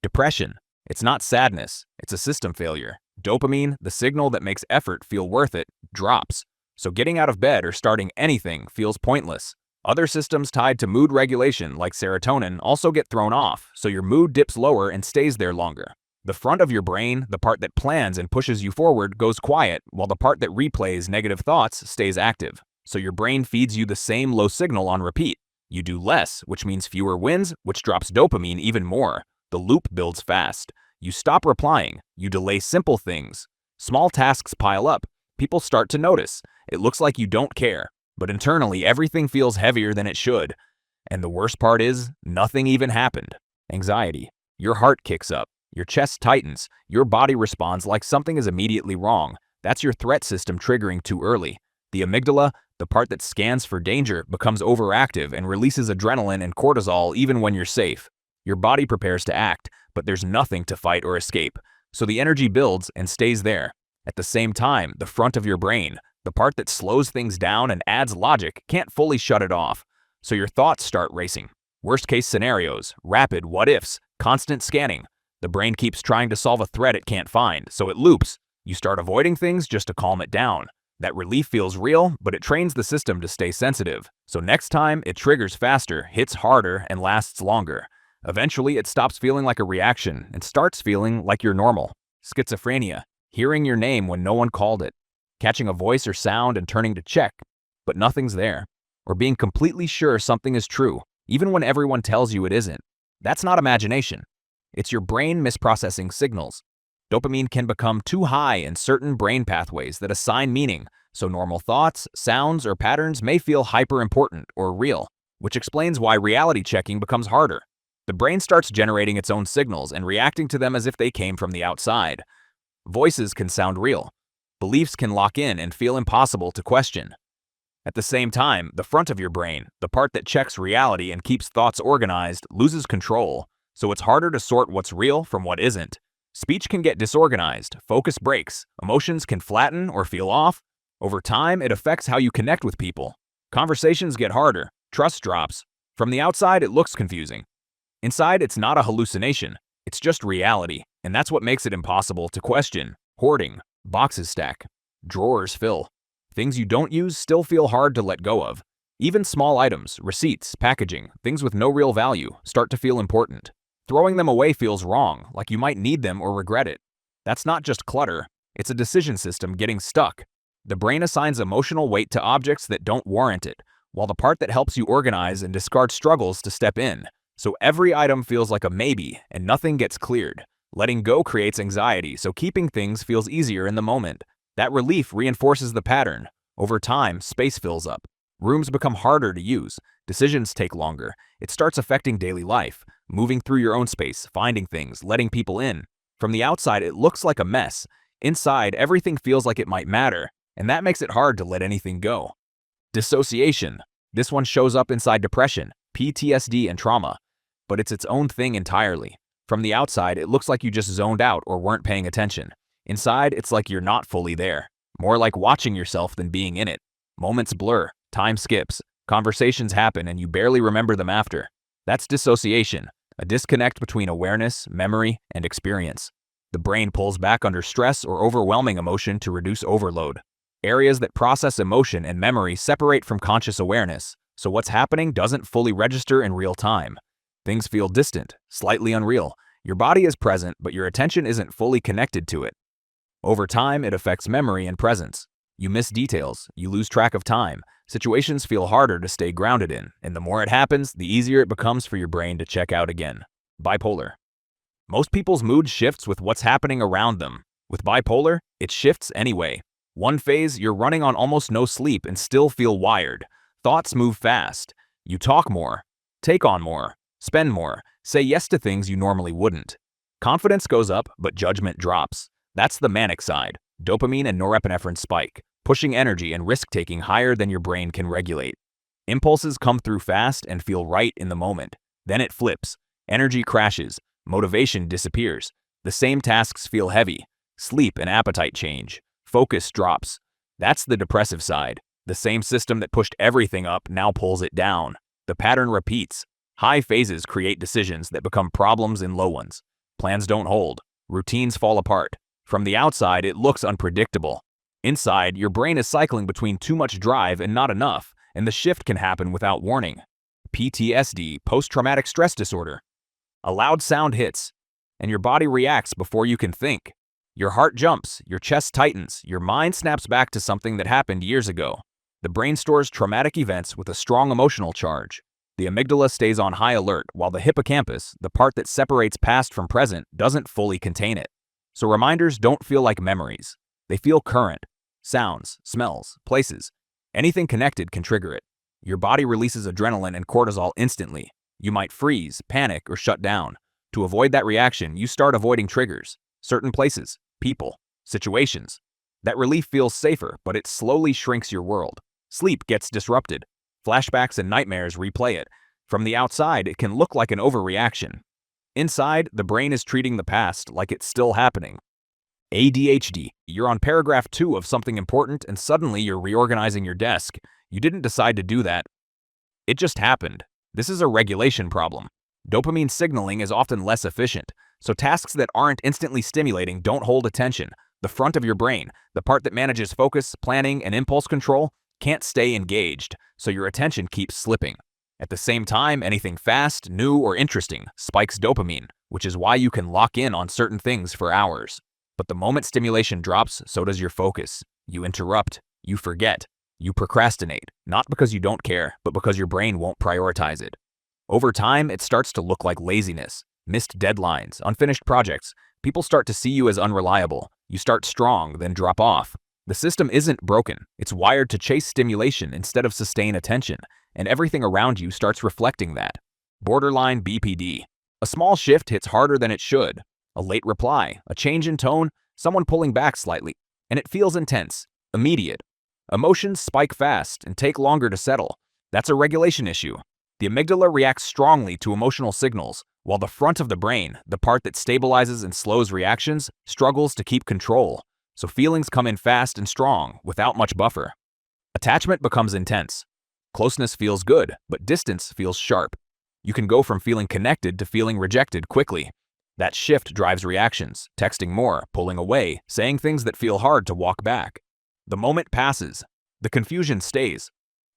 Depression. It's not sadness, it's a system failure. Dopamine, the signal that makes effort feel worth it, drops. So getting out of bed or starting anything feels pointless. Other systems tied to mood regulation, like serotonin, also get thrown off, so your mood dips lower and stays there longer. The front of your brain, the part that plans and pushes you forward, goes quiet, while the part that replays negative thoughts stays active. So your brain feeds you the same low signal on repeat. You do less, which means fewer wins, which drops dopamine even more. The loop builds fast. You stop replying. You delay simple things. Small tasks pile up. People start to notice. It looks like you don't care, but internally everything feels heavier than it should. And the worst part is, nothing even happened. Anxiety. Your heart kicks up. Your chest tightens. Your body responds like something is immediately wrong. That's your threat system triggering too early. The amygdala, the part that scans for danger, becomes overactive and releases adrenaline and cortisol even when you're safe. Your body prepares to act, but there's nothing to fight or escape. So the energy builds and stays there. At the same time, the front of your brain, the part that slows things down and adds logic, can't fully shut it off. So your thoughts start racing. Worst-case scenarios, rapid what-ifs, constant scanning. The brain keeps trying to solve a threat it can't find, so it loops. You start avoiding things just to calm it down. That relief feels real, but it trains the system to stay sensitive. So next time, it triggers faster, hits harder, and lasts longer. Eventually, it stops feeling like a reaction and starts feeling like you're normal. Schizophrenia. Hearing your name when no one called it. Catching a voice or sound and turning to check, but nothing's there. Or being completely sure something is true, even when everyone tells you it isn't. That's not imagination. It's your brain misprocessing signals. Dopamine can become too high in certain brain pathways that assign meaning, so normal thoughts, sounds, or patterns may feel hyper-important or real, which explains why reality checking becomes harder. The brain starts generating its own signals and reacting to them as if they came from the outside. Voices can sound real. Beliefs can lock in and feel impossible to question. At the same time, the front of your brain, the part that checks reality and keeps thoughts organized, loses control, so it's harder to sort what's real from what isn't. Speech can get disorganized, focus breaks, emotions can flatten or feel off. Over time, it affects how you connect with people. Conversations get harder, trust drops. From the outside, it looks confusing. Inside, it's not a hallucination, it's just reality, and that's what makes it impossible to question. Hoarding, boxes stack, drawers fill. Things you don't use still feel hard to let go of. Even small items, receipts, packaging, things with no real value, start to feel important. Throwing them away feels wrong, like you might need them or regret it. That's not just clutter, it's a decision system getting stuck. The brain assigns emotional weight to objects that don't warrant it, while the part that helps you organize and discard struggles to step in. So every item feels like a maybe, and nothing gets cleared. Letting go creates anxiety, so keeping things feels easier in the moment. That relief reinforces the pattern. Over time, space fills up. Rooms become harder to use. Decisions take longer. It starts affecting daily life. Moving through your own space, finding things, letting people in. From the outside, it looks like a mess. Inside, everything feels like it might matter, and that makes it hard to let anything go. Dissociation. This one shows up inside depression, PTSD, and trauma. But it's its own thing entirely. From the outside, it looks like you just zoned out or weren't paying attention. Inside, it's like you're not fully there. More like watching yourself than being in it. Moments blur, time skips, conversations happen, and you barely remember them after. That's dissociation, a disconnect between awareness, memory, and experience. The brain pulls back under stress or overwhelming emotion to reduce overload. Areas that process emotion and memory separate from conscious awareness, so what's happening doesn't fully register in real time. Things feel distant, slightly unreal. Your body is present, but your attention isn't fully connected to it. Over time, it affects memory and presence. You miss details, you lose track of time. Situations feel harder to stay grounded in, and the more it happens, the easier it becomes for your brain to check out again. Bipolar. Most people's mood shifts with what's happening around them. With bipolar, it shifts anyway. One phase, you're running on almost no sleep and still feel wired. Thoughts move fast. You talk more, take on more, spend more, say yes to things you normally wouldn't. Confidence goes up, but judgment drops. That's the manic side. Dopamine and norepinephrine spike, pushing energy and risk-taking higher than your brain can regulate. Impulses come through fast and feel right in the moment. Then it flips. Energy crashes. Motivation disappears. The same tasks feel heavy. Sleep and appetite change. Focus drops. That's the depressive side. The same system that pushed everything up now pulls it down. The pattern repeats. High phases create decisions that become problems in low ones. Plans don't hold. Routines fall apart. From the outside, it looks unpredictable. Inside, your brain is cycling between too much drive and not enough, and the shift can happen without warning. PTSD, post-traumatic stress disorder. A loud sound hits, and your body reacts before you can think. Your heart jumps, your chest tightens, your mind snaps back to something that happened years ago. The brain stores traumatic events with a strong emotional charge. The amygdala stays on high alert, while the hippocampus, the part that separates past from present, doesn't fully contain it. So reminders don't feel like memories. They feel current. Sounds, smells, places. Anything connected can trigger it. Your body releases adrenaline and cortisol instantly. You might freeze, panic, or shut down. To avoid that reaction, you start avoiding triggers, certain places, people, situations. That relief feels safer, but it slowly shrinks your world. Sleep gets disrupted. Flashbacks and nightmares replay it. From the outside, it can look like an overreaction. Inside, the brain is treating the past like it's still happening. ADHD. You're on paragraph 2 of something important and suddenly you're reorganizing your desk. You didn't decide to do that. It just happened. This is a regulation problem. Dopamine signaling is often less efficient, so tasks that aren't instantly stimulating don't hold attention. The front of your brain, the part that manages focus, planning, and impulse control, can't stay engaged, so your attention keeps slipping. At the same time, anything fast, new, or interesting spikes dopamine, which is why you can lock in on certain things for hours. But the moment stimulation drops, so does your focus. You interrupt, you forget, you procrastinate, not because you don't care, but because your brain won't prioritize it. Over time, it starts to look like laziness, missed deadlines, unfinished projects. People start to see you as unreliable. You start strong, then drop off. The system isn't broken. It's wired to chase stimulation instead of sustain attention, and everything around you starts reflecting that. Borderline BPD. A small shift hits harder than it should. A late reply, a change in tone, someone pulling back slightly, and it feels intense, immediate. Emotions spike fast and take longer to settle. That's a regulation issue. The amygdala reacts strongly to emotional signals, while the front of the brain, the part that stabilizes and slows reactions, struggles to keep control. So feelings come in fast and strong, without much buffer. Attachment becomes intense. Closeness feels good, but distance feels sharp. You can go from feeling connected to feeling rejected quickly. That shift drives reactions, texting more, pulling away, saying things that feel hard to walk back. The moment passes. The confusion stays.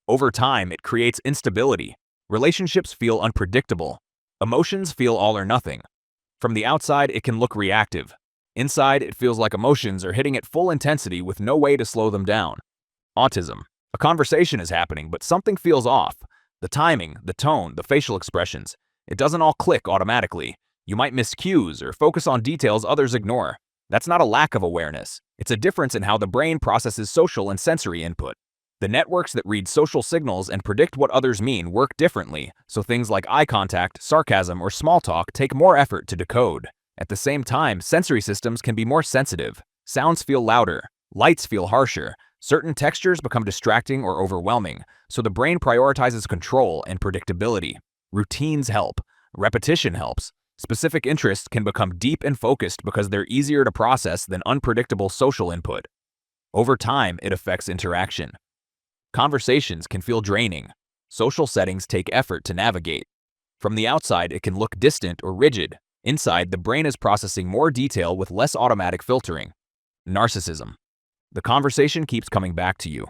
Over time, it creates instability. Relationships feel unpredictable. Emotions feel all or nothing. From the outside, it can look reactive. Inside, it feels like emotions are hitting at full intensity with no way to slow them down. Autism. A conversation is happening, but something feels off. The timing, the tone, the facial expressions. It doesn't all click automatically. You might miss cues or focus on details others ignore. That's not a lack of awareness. It's a difference in how the brain processes social and sensory input. The networks that read social signals and predict what others mean work differently, so things like eye contact, sarcasm, or small talk take more effort to decode. At the same time, sensory systems can be more sensitive. Sounds feel louder, lights feel harsher, certain textures become distracting or overwhelming, so the brain prioritizes control and predictability. Routines help. Repetition helps. Specific interests can become deep and focused because they're easier to process than unpredictable social input. Over time, it affects interaction. Conversations can feel draining. Social settings take effort to navigate. From the outside, it can look distant or rigid. Inside, the brain is processing more detail with less automatic filtering. Narcissism. The conversation keeps coming back to you.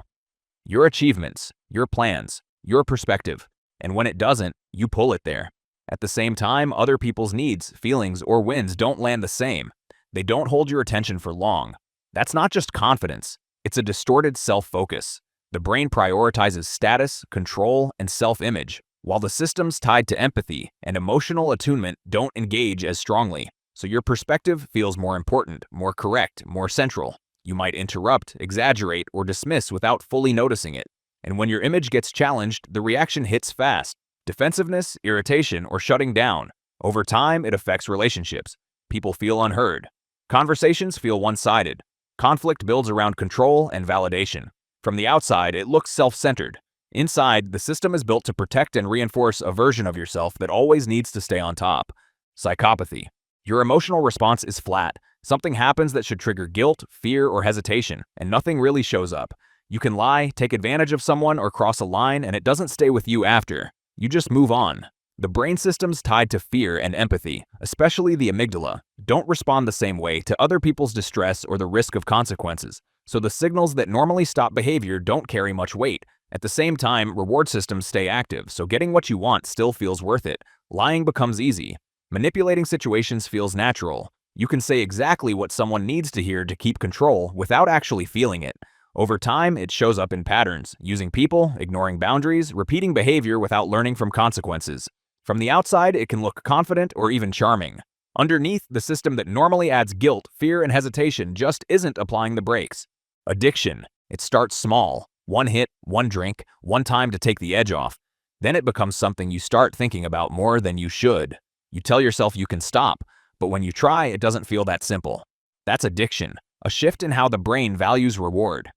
Your achievements, your plans, your perspective. And when it doesn't, you pull it there. At the same time, other people's needs, feelings, or wins don't land the same. They don't hold your attention for long. That's not just confidence. It's a distorted self-focus. The brain prioritizes status, control, and self-image, while the systems tied to empathy and emotional attunement don't engage as strongly. So your perspective feels more important, more correct, more central. You might interrupt, exaggerate, or dismiss without fully noticing it. And when your image gets challenged, the reaction hits fast. Defensiveness, irritation, or shutting down. Over time, it affects relationships. People feel unheard. Conversations feel one-sided. Conflict builds around control and validation. From the outside, it looks self-centered. Inside, the system is built to protect and reinforce a version of yourself that always needs to stay on top. Psychopathy. Your emotional response is flat. Something happens that should trigger guilt, fear, or hesitation, and nothing really shows up. You can lie, take advantage of someone, or cross a line, and it doesn't stay with you after. You just move on. The brain systems tied to fear and empathy, especially the amygdala, don't respond the same way to other people's distress or the risk of consequences, so the signals that normally stop behavior don't carry much weight. At the same time, reward systems stay active, so getting what you want still feels worth it. Lying becomes easy. Manipulating situations feels natural. You can say exactly what someone needs to hear to keep control without actually feeling it. Over time, it shows up in patterns, using people, ignoring boundaries, repeating behavior without learning from consequences. From the outside, it can look confident or even charming. Underneath, the system that normally adds guilt, fear, and hesitation just isn't applying the brakes. Addiction. It starts small. One hit, one drink, one time to take the edge off. Then it becomes something you start thinking about more than you should. You tell yourself you can stop, but when you try, it doesn't feel that simple. That's addiction, a shift in how the brain values reward.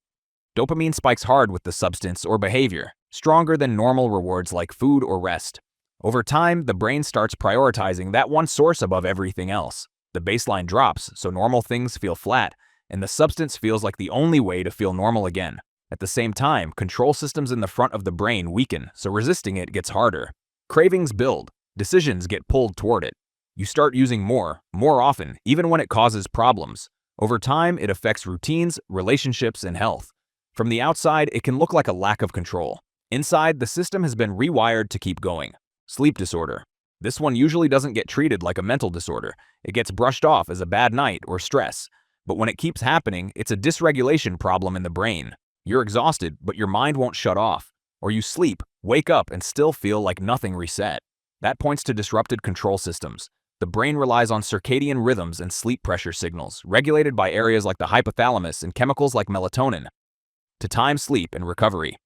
Dopamine spikes hard with the substance or behavior, stronger than normal rewards like food or rest. Over time, the brain starts prioritizing that one source above everything else. The baseline drops, so normal things feel flat, and the substance feels like the only way to feel normal again. At the same time, control systems in the front of the brain weaken, so resisting it gets harder. Cravings build. Decisions get pulled toward it. You start using more often, even when it causes problems. Over time, it affects routines, relationships, and health. From the outside, it can look like a lack of control. Inside, the system has been rewired to keep going. Sleep disorder. This one usually doesn't get treated like a mental disorder. It gets brushed off as a bad night or stress. But when it keeps happening, it's a dysregulation problem in the brain. You're exhausted, but your mind won't shut off. Or you sleep, wake up, and still feel like nothing reset. That points to disrupted control systems. The brain relies on circadian rhythms and sleep pressure signals, regulated by areas like the hypothalamus and chemicals like melatonin, to time sleep and recovery.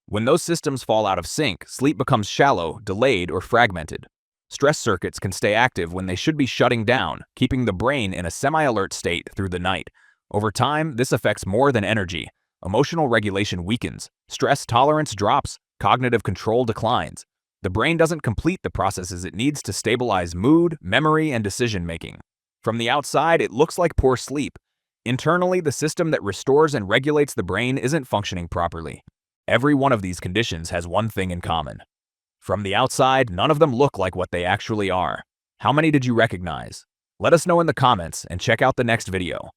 When those systems fall out of sync, sleep becomes shallow, delayed, or fragmented. Stress circuits can stay active when they should be shutting down, keeping the brain in a semi-alert state through the night. Over time, this affects more than energy. Emotional regulation weakens, stress tolerance drops, cognitive control declines. The brain doesn't complete the processes it needs to stabilize mood, memory, and decision-making. From the outside, it looks like poor sleep. Internally, the system that restores and regulates the brain isn't functioning properly. Every one of these conditions has one thing in common. From the outside, none of them look like what they actually are. How many did you recognize? Let us know in the comments and check out the next video.